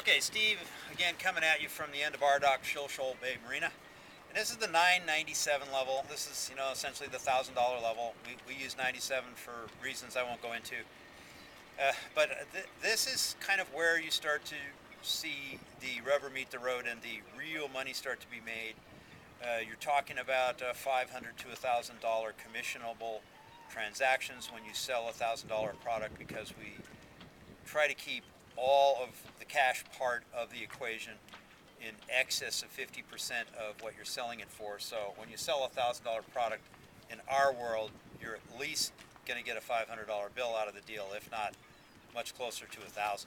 Okay, Steve, again coming at you from the end of our dock, Shoal Bay Marina. And this is the 997 level. This is, essentially the $1,000 level. We use 97 for reasons I won't go into. This is kind of where you start to see the rubber meet the road and the real money start to be made. You're talking about $500 to $1,000 commissionable transactions when you sell a $1,000 product, because we try to keep all of the cash part of the equation in excess of 50% of what you're selling it for. So when you sell a $1,000 product in our world, you're at least going to get a $500 bill out of the deal, if not much closer to $1,000.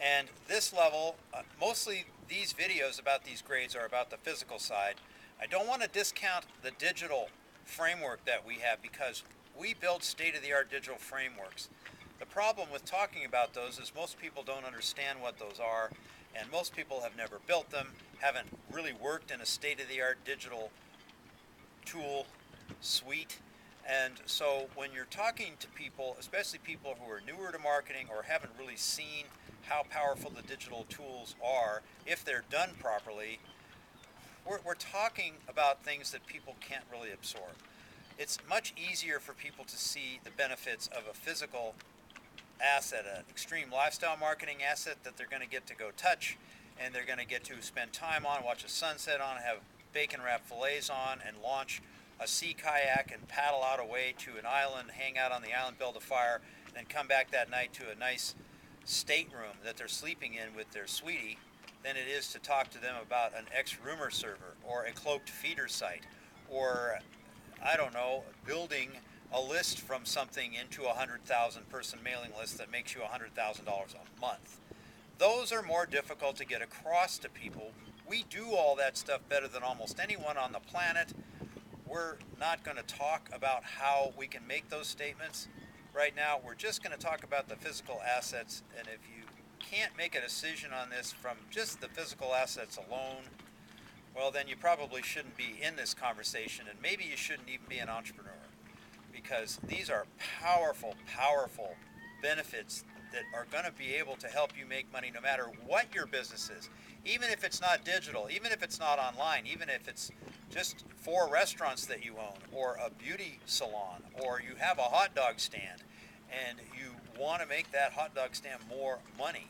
And this level, mostly these videos about these grades are about the physical side. I don't want to discount the digital framework that we have, because we build state-of-the-art digital frameworks. The problem with talking about those is most people don't understand what those are, and most people have never built them, haven't really worked in a state-of-the-art digital tool suite. And so when you're talking to people, especially people who are newer to marketing or haven't really seen how powerful the digital tools are, if they're done properly, we're talking about things that people can't really absorb. It's much easier for people to see the benefits of a physical asset, an extreme lifestyle marketing asset that they're going to get to go touch, and they're going to get to spend time on, watch a sunset on, have bacon wrapped fillets on, and launch a sea kayak and paddle out away to an island, hang out on the island, build a fire, and then come back that night to a nice stateroom that they're sleeping in with their sweetie, than it is to talk to them about an ex-rumor server or a cloaked feeder site, or, I don't know, building a list from something into a 100,000 person mailing list that makes you $100,000 a month. Those are more difficult to get across to people. We do all that stuff better than almost anyone on the planet. We're not going to talk about how we can make those statements right now. We're just going to talk about the physical assets, and if you can't make a decision on this from just the physical assets alone, well, then you probably shouldn't be in this conversation, and maybe you shouldn't even be an entrepreneur, because these are powerful, powerful benefits that are going to be able to help you make money no matter what your business is. Even if it's not digital, even if it's not online, even if it's just 4 restaurants that you own, or a beauty salon, or you have a hot dog stand and you want to make that hot dog stand more money.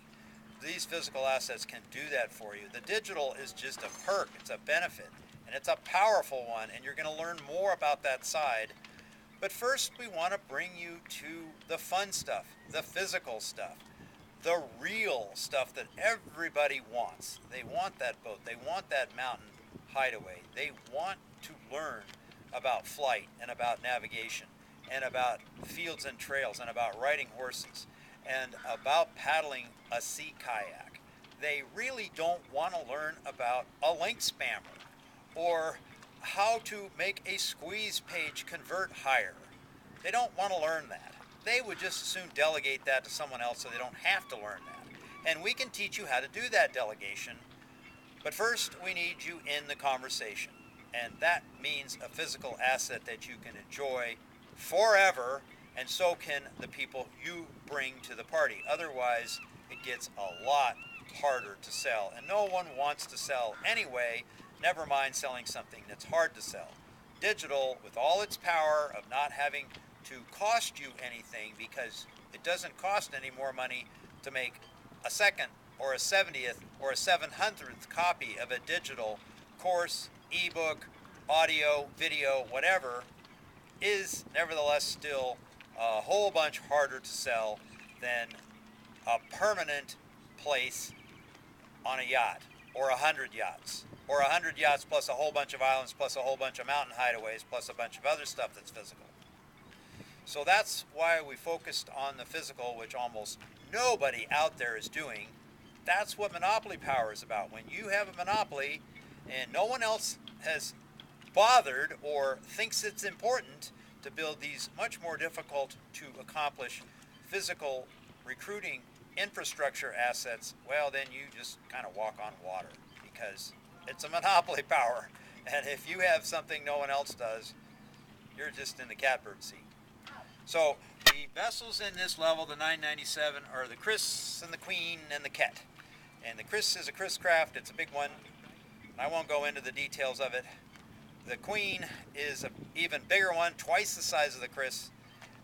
These physical assets can do that for you. The digital is just a perk, it's a benefit, and it's a powerful one, and you're going to learn more about that side. But first, we want to bring you to the fun stuff, the physical stuff, the real stuff that everybody wants. They want that boat. They want that mountain hideaway. They want to learn about flight and about navigation and about fields and trails and about riding horses and about paddling a sea kayak. They really don't want to learn about a link spammer or how to make a squeeze page convert higher. They don't want to learn that. They would just as soon delegate that to someone else so they don't have to learn that. And we can teach you how to do that delegation. But first, we need you in the conversation. And that means a physical asset that you can enjoy forever, and so can the people you bring to the party. Otherwise, it gets a lot harder to sell. And no one wants to sell anyway, never mind selling something that's hard to sell. Digital, with all its power of not having to cost you anything, because it doesn't cost any more money to make a second or a 70th or a 700th copy of a digital course, ebook, audio, video, whatever, is nevertheless still a whole bunch harder to sell than a permanent place on a yacht, or 100 yachts, or 100 yachts plus a whole bunch of islands, plus a whole bunch of mountain hideaways, plus a bunch of other stuff that's physical. So that's why we focused on the physical, which almost nobody out there is doing. That's what monopoly power is about. When you have a monopoly and no one else has bothered or thinks it's important to build these much more difficult to accomplish physical recruiting infrastructure assets, well, then you just kind of walk on water, because it's a monopoly power. And if you have something no one else does, you're just in the catbird seat. So the vessels in this level, the 997, are the Chris and the Queen and the Ket. And the Chris is a Chris craft. It's a big one. I won't go into the details of it. The Queen is an even bigger one, twice the size of the Chris,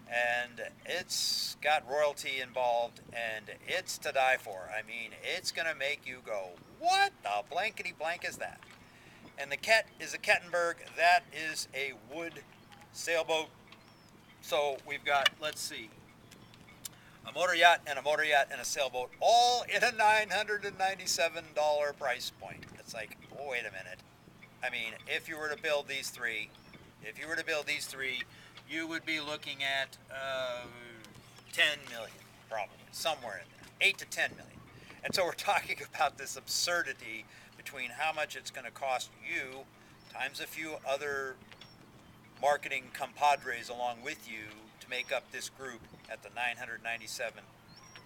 and it's got royalty involved, and it's to die for. I mean, it's going to make you go, what the blankety blank is that? And the Ket is a Kettenberg. That is a wood sailboat. So we've got, let's see, a motor yacht and a sailboat, all in a $997 price point. It's like, oh, wait a minute. I mean, if you were to build these three, you would be looking at 10 million, probably, somewhere in there, 8 to 10 million. And so we're talking about this absurdity between how much it's going to cost you times a few other marketing compadres along with you to make up this group at the 997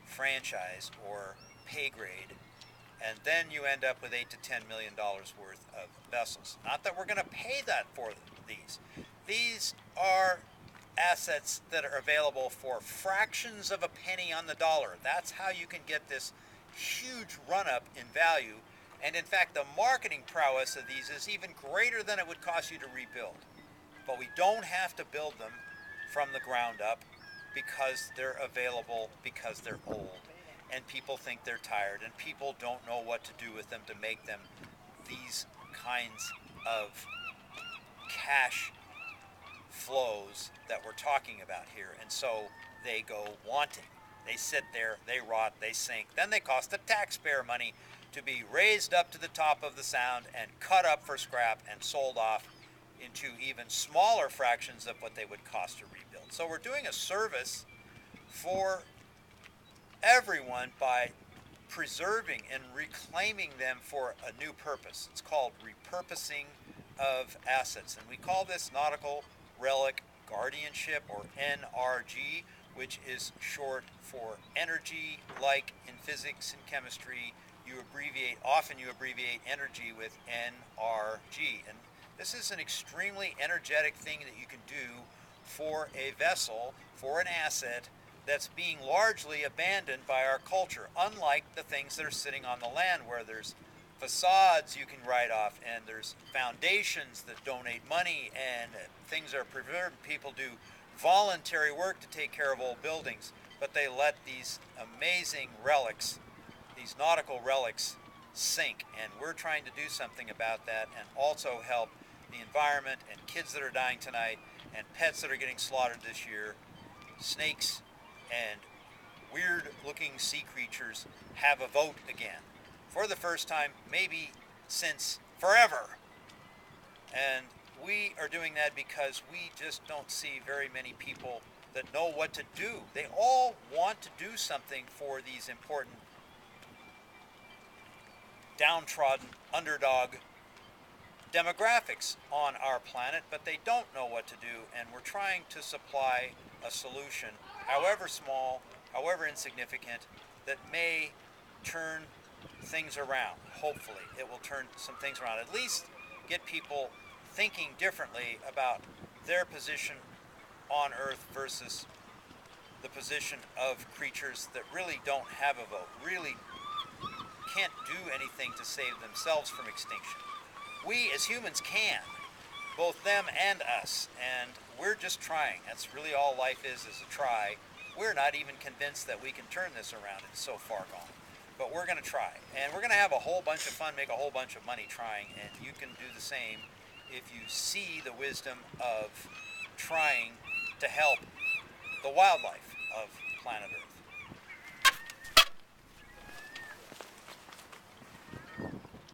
franchise or pay grade, and then you end up with $8 to $10 million worth of vessels. Not that we're going to pay that for these. These are assets that are available for fractions of a penny on the dollar. That's how you can get this huge run-up in value. And in fact, the marketing prowess of these is even greater than it would cost you to rebuild. But we don't have to build them from the ground up because they're available, because they're old. And people think they're tired, and people don't know what to do with them to make them these kinds of cash flows that we're talking about here. And so they go wanting. They sit there, they rot, they sink. Then they cost the taxpayer money to be raised up to the top of the Sound and cut up for scrap and sold off into even smaller fractions of what they would cost to rebuild. So we're doing a service for everyone by preserving and reclaiming them for a new purpose. It's called repurposing of assets, and we call this nautical relic guardianship, or NRG, which is short for energy. Like in physics and chemistry, often you abbreviate energy with NRG, and this is an extremely energetic thing that you can do for a vessel, for an asset that's being largely abandoned by our culture, unlike the things that are sitting on the land where there's facades you can write off, and there's foundations that donate money, and things are preserved. People do voluntary work to take care of old buildings, but they let these amazing relics, these nautical relics, sink. And we're trying to do something about that and also help the environment and kids that are dying tonight and pets that are getting slaughtered this year. Snakes and weird looking sea creatures have a vote again for the first time maybe since forever. And we are doing that because we just don't see very many people that know what to do. They all want to do something for these important downtrodden underdog demographics on our planet, but they don't know what to do, and we're trying to supply a solution, however small, however insignificant, that may turn things around. Hopefully it will turn some things around, at least get people thinking differently about their position on Earth versus the position of creatures that really don't have a vote, really can't do anything to save themselves from extinction. We as humans can, both them and us, and we're just trying. That's really all life is a try. We're not even convinced that we can turn this around. It's so far gone. But we're going to try, and we're going to have a whole bunch of fun, make a whole bunch of money trying, and you can do the same if you see the wisdom of trying to help the wildlife of planet Earth.